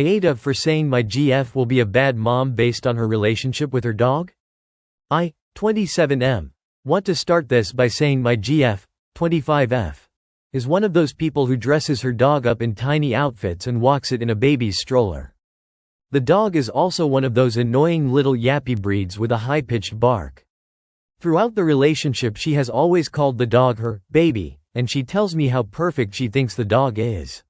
Aita for saying my GF will be a bad mom based on her relationship with her dog? I, 27M, want to start this by saying my GF, 25F, is one of those people who dresses her dog up in tiny outfits and walks it in a baby's stroller. The dog is also one of those annoying little yappy breeds with a high-pitched bark. Throughout the relationship she has always called the dog her baby, and she tells me how perfect she thinks the dog is.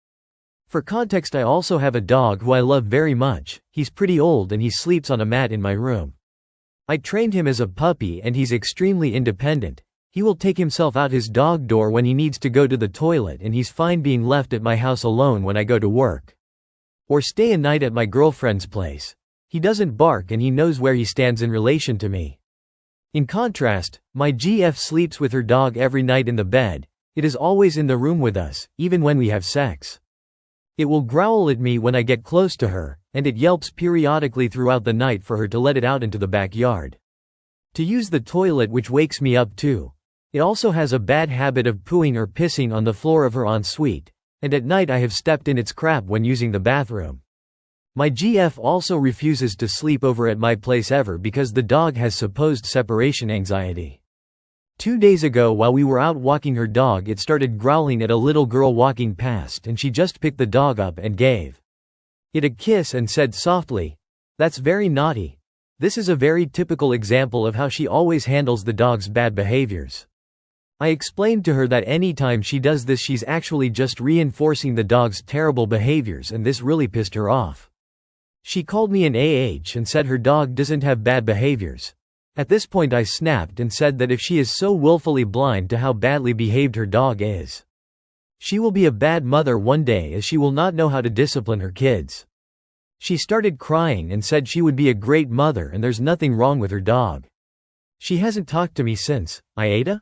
For context, I also have a dog who I love very much. He's pretty old and he sleeps on a mat in my room. I trained him as a puppy and he's extremely independent. He will take himself out his dog door when he needs to go to the toilet, and he's fine being left at my house alone when I go to work or stay a night at my girlfriend's place. He doesn't bark and he knows where he stands in relation to me. In contrast, my GF sleeps with her dog every night in the bed. It is always in the room with us, even when we have sex. It will growl at me when I get close to her, and it yelps periodically throughout the night for her to let it out into the backyard to use the toilet, which wakes me up too. It also has a bad habit of pooing or pissing on the floor of her ensuite, and at night I have stepped in its crap when using the bathroom. My GF also refuses to sleep over at my place ever because the dog has supposed separation anxiety. 2 days ago, while we were out walking her dog, it started growling at a little girl walking past, and she just picked the dog up and gave it a kiss and said softly, "That's very naughty." This is a very typical example of how she always handles the dog's bad behaviors. I explained to her that anytime she does this she's actually just reinforcing the dog's terrible behaviors, and this really pissed her off. She called me an and said her dog doesn't have bad behaviors. At this point I snapped and said that if she is so willfully blind to how badly behaved her dog is, she will be a bad mother one day, as she will not know how to discipline her kids. She started crying and said she would be a great mother and there's nothing wrong with her dog. She hasn't talked to me since. Aita?